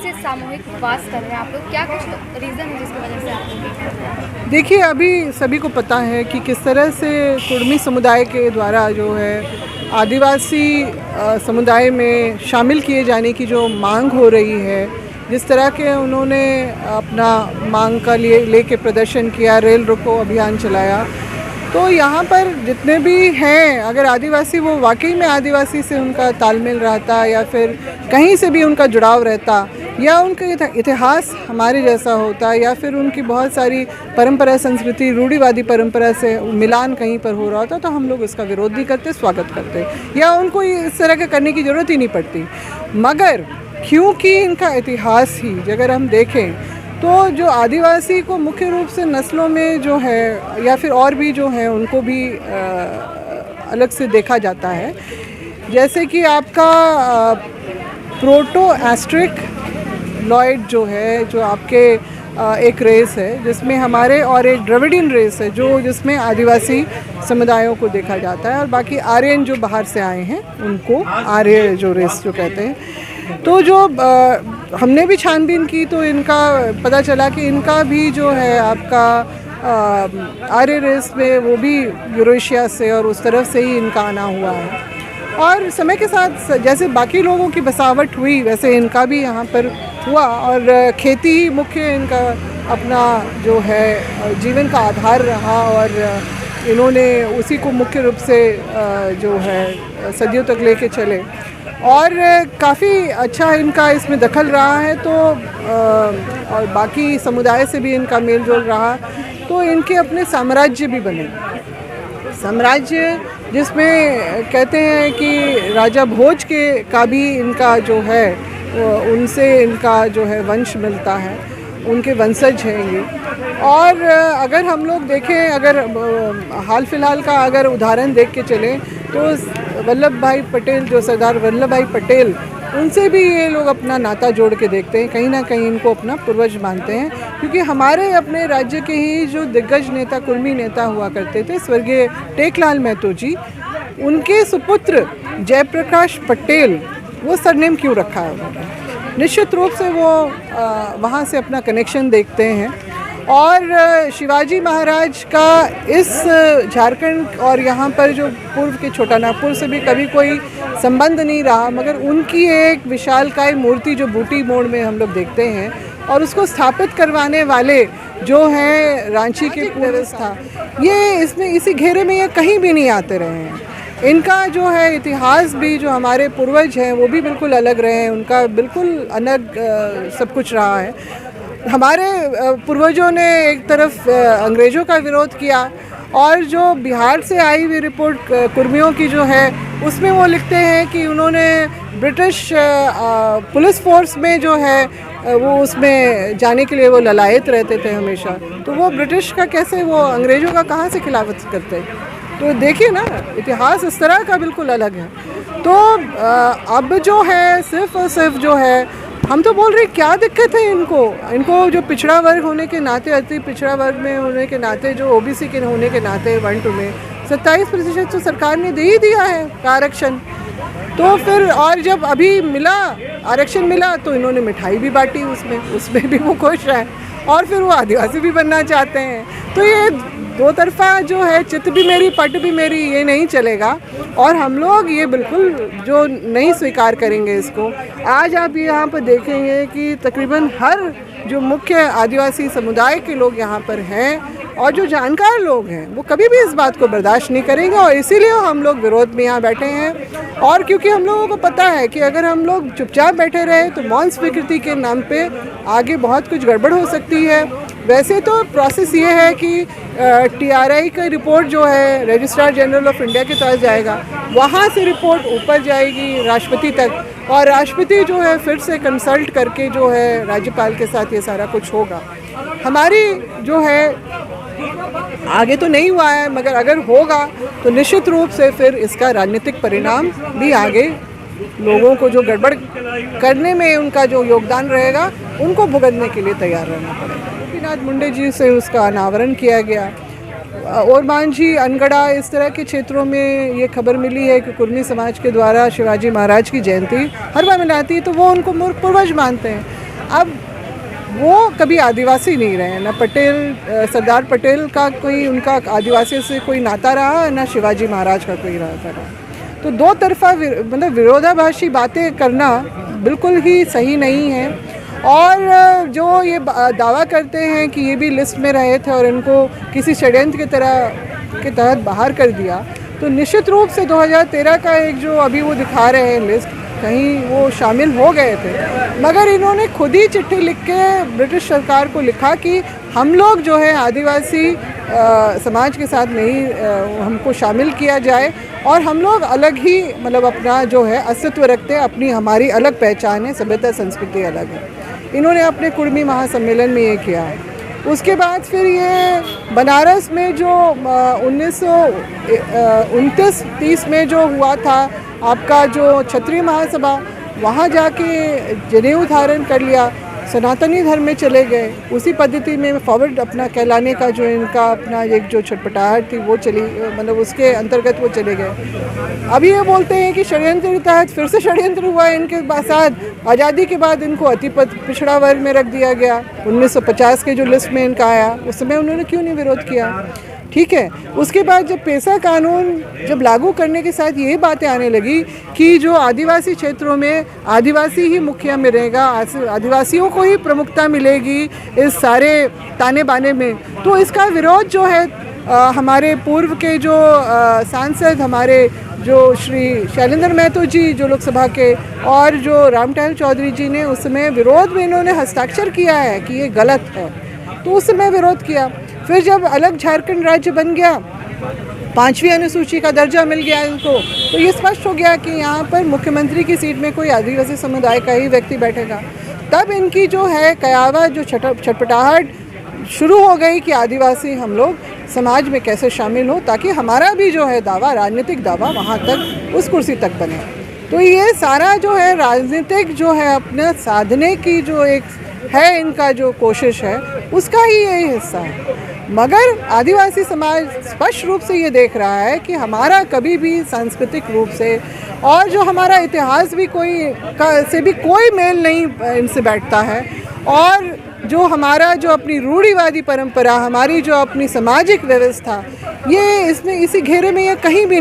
से सामूहिक उपवास कर रहे हैं आप लोग, क्या कुछ रीज़न है जिसकी वजह से आप लोग? देखिए, अभी सभी को पता है कि किस तरह से कुर्मी समुदाय के द्वारा जो है आदिवासी समुदाय में शामिल किए जाने की जो मांग हो रही है, जिस तरह के उन्होंने अपना मांग का लेके प्रदर्शन किया, रेल रोको अभियान चलाया, तो यहाँ पर जितने भी हैं, अगर आदिवासी वो वाकई में आदिवासी से उनका तालमेल रहता या फिर कहीं से भी उनका जुड़ाव रहता या उनका इतिहास हमारे जैसा होता या फिर उनकी बहुत सारी परंपरा, संस्कृति, रूढ़िवादी परंपरा से मिलान कहीं पर हो रहा होता, तो हम लोग उसका विरोध नहीं करते, स्वागत करते या उनको इस तरह का करने की ज़रूरत ही नहीं पड़ती। मगर क्योंकि इनका इतिहास ही अगर हम देखें तो जो आदिवासी को मुख्य रूप से नस्लों में जो है या फिर और भी जो है उनको भी अलग से देखा जाता है। जैसे कि आपका प्रोटो एस्ट्रिक लॉयड जो है, जो आपके एक रेस है जिसमें हमारे, और एक द्रविडियन रेस है जो जिसमें आदिवासी समुदायों को देखा जाता है, और बाकी आर्यन जो बाहर से आए हैं उनको आर्य जो रेस जो कहते हैं। तो जो हमने भी छानबीन की तो इनका पता चला कि इनका भी जो है आपका आर्य रेस में वो भी यूरेशिया से और उस तरफ से ही इनका आना हुआ है, और समय के साथ जैसे बाकी लोगों की बसावट हुई वैसे इनका भी यहाँ पर हुआ, और खेती ही मुख्य इनका अपना जो है जीवन का आधार रहा, और इन्होंने उसी को मुख्य रूप से जो है सदियों तक लेके चले, और काफ़ी अच्छा इनका इसमें दखल रहा है। तो और बाकी समुदाय से भी इनका मेल जोल रहा, तो इनके अपने साम्राज्य भी बने, साम्राज्य जिसमें कहते हैं कि राजा भोज के का भी इनका जो है उनसे इनका जो है वंश मिलता है, उनके वंशज हैं ये। और अगर हम लोग देखें, अगर हाल फिलहाल का अगर उदाहरण देख के चलें तो वल्लभ भाई पटेल, जो सरदार वल्लभ भाई पटेल, उनसे भी ये लोग अपना नाता जोड़ के देखते हैं, कहीं ना कहीं इनको अपना पूर्वज मानते हैं, क्योंकि हमारे अपने राज्य के ही जो दिग्गज नेता, कुर्मी नेता हुआ करते थे, स्वर्गीय टेकलाल महतो जी, उनके सुपुत्र जयप्रकाश पटेल, वो सरनेम क्यों रखा है उन्होंने, निश्चित रूप से वो वहाँ से अपना कनेक्शन देखते हैं। और शिवाजी महाराज का इस झारखंड और यहाँ पर जो पूर्व के छोटा नागपुर से भी कभी कोई संबंध नहीं रहा, मगर उनकी एक विशालकाय मूर्ति जो बूटी मोड़ में हम लोग देखते हैं, और उसको स्थापित करवाने वाले जो हैं रांची के व्यवस्था, ये इसमें इसी घेरे में ये कहीं भी नहीं आते रहे हैं। इनका जो है इतिहास भी, जो हमारे पूर्वज हैं वो भी बिल्कुल अलग रहे हैं, उनका बिल्कुल अलग सब कुछ रहा है। हमारे पूर्वजों ने एक तरफ अंग्रेज़ों का विरोध किया, और जो बिहार से आई हुई रिपोर्ट कुर्मियों की जो है उसमें वो लिखते हैं कि उन्होंने ब्रिटिश पुलिस फोर्स में जो है वो उसमें जाने के लिए वो ललायत रहते थे हमेशा, तो वो ब्रिटिश का कैसे, वो अंग्रेज़ों का कहाँ से खिलाफत करते हैं। तो देखिए ना, इतिहास इस तरह का बिल्कुल अलग है। तो अब जो है सिर्फ और सिर्फ जो है, हम तो बोल रहे क्या दिक्कत है इनको जो पिछड़ा वर्ग होने के नाते, अति पिछड़ा वर्ग में होने के नाते, जो ओबीसी के होने के नाते 1-2 में 27% तो सरकार ने दे ही दिया है आरक्षण। तो फिर और जब अभी मिला आरक्षण मिला तो इन्होंने मिठाई भी बांटी, उसमें भी वो खुश है, और फिर वो आदिवासी भी बनना चाहते हैं। तो ये दो तरफा जो है, चित भी मेरी पट भी मेरी, ये नहीं चलेगा, और हम लोग ये बिल्कुल जो नहीं स्वीकार करेंगे इसको। आज आप यहाँ पर देखेंगे कि तकरीबन हर जो मुख्य आदिवासी समुदाय के लोग यहाँ पर हैं और जो जानकार लोग हैं वो कभी भी इस बात को बर्दाश्त नहीं करेंगे, और इसीलिए हम लोग विरोध में यहाँ बैठे हैं। और क्योंकि हम लोगों को पता है कि अगर हम लोग चुपचाप बैठे रहे तो मौन स्वीकृति के नाम पे आगे बहुत कुछ गड़बड़ हो सकती है। वैसे तो प्रोसेस ये है कि TRI का रिपोर्ट जो है रजिस्ट्रार जनरल ऑफ इंडिया के पास जाएगा, वहाँ से रिपोर्ट ऊपर जाएगी राष्ट्रपति तक, और राष्ट्रपति जो है फिर से कंसल्ट करके जो है राज्यपाल के साथ ये सारा कुछ होगा। हमारी जो है आगे तो नहीं हुआ है, मगर अगर होगा तो निश्चित रूप से फिर इसका राजनीतिक परिणाम भी आगे लोगों को जो गड़बड़ करने में उनका जो योगदान रहेगा उनको भुगतने के लिए तैयार रहना पड़ेगा। गोपीनाथ मुंडे जी से उसका अनावरण किया गया, और मांझी, अनगढ़ा, इस तरह के क्षेत्रों में ये खबर मिली है कि कुर्मी समाज के द्वारा शिवाजी महाराज की जयंती हर बार मनाती है, तो वो उनको पूर्वज मानते हैं। अब वो कभी आदिवासी नहीं रहे, ना पटेल सरदार पटेल का कोई उनका आदिवासी से कोई नाता रहा, ना शिवाजी महाराज का कोई नाता रहा। तो दो तरफा मतलब विरोधाभासी बातें करना बिल्कुल ही सही नहीं है। और जो ये दावा करते हैं कि ये भी लिस्ट में रहे थे और इनको किसी षड्यंत्र के तहत बाहर कर दिया, तो निश्चित रूप से 2013 का एक जो अभी वो दिखा रहे हैं लिस्ट, कहीं वो शामिल हो गए थे, मगर इन्होंने खुद ही चिट्ठी लिख के ब्रिटिश सरकार को लिखा कि हम लोग जो है आदिवासी समाज के साथ नहीं, हमको शामिल किया जाए और हम लोग अलग ही मतलब अपना जो है अस्तित्व रखते हैं, अपनी हमारी अलग पहचान है, सभ्यता संस्कृति अलग है। इन्होंने अपने कुर्मी महासम्मेलन में ये किया है। उसके बाद फिर ये बनारस में जो 1929-30 में जो हुआ था आपका जो क्षत्रिय महासभा, वहाँ जाके जनेऊ धारण कर लिया, सनातनी धर्म में चले गए, उसी पद्धति में फॉरवर्ड अपना कहलाने का जो इनका अपना एक जो छटपटाहट थी वो चली, मतलब उसके अंतर्गत वो चले गए। अभी ये बोलते हैं कि षड्यंत्र के तहत फिर से षड्यंत्र हुआ है इनके साथ। आज़ादी के बाद इनको अति पिछड़ा वर्ग में रख दिया गया। 1950 के जो लिस्ट में इनका आया, उस समय उन्होंने क्यों नहीं विरोध किया? ठीक है। उसके बाद जब पेशा कानून जब लागू करने के साथ यही बातें आने लगी कि जो आदिवासी क्षेत्रों में आदिवासी ही मुखिया में रहेगा, आदिवासियों को ही प्रमुखता मिलेगी इस सारे ताने बाने में, तो इसका विरोध जो है हमारे पूर्व के जो सांसद हमारे जो श्री शैलेंद्र महतो जी जो लोकसभा के और जो रामटहल चौधरी जी ने उस समय विरोध में इन्होंने हस्ताक्षर किया है कि ये गलत है, तो उस समय विरोध किया। फिर जब अलग झारखंड राज्य बन गया, 5वीं अनुसूची का दर्जा मिल गया इनको, तो ये स्पष्ट हो गया कि यहाँ पर मुख्यमंत्री की सीट में कोई आदिवासी समुदाय का ही व्यक्ति बैठेगा। तब इनकी जो है कयावा जो छटपटाहट शुरू हो गई कि आदिवासी हम लोग समाज में कैसे शामिल हो, ताकि हमारा भी जो है दावा, राजनीतिक दावा वहाँ तक उस कुर्सी तक बने। तो ये सारा जो है राजनीतिक जो है अपने साधने की जो एक है इनका जो कोशिश है, उसका ही यही हिस्सा है। मगर आदिवासी समाज स्पष्ट रूप से ये देख रहा है कि हमारा कभी भी सांस्कृतिक रूप से और जो हमारा इतिहास भी से भी कोई मेल नहीं इनसे बैठता है, और जो हमारा जो अपनी रूढ़िवादी परंपरा, हमारी जो अपनी सामाजिक व्यवस्था, ये इसमें इसी घेरे में ये कहीं भी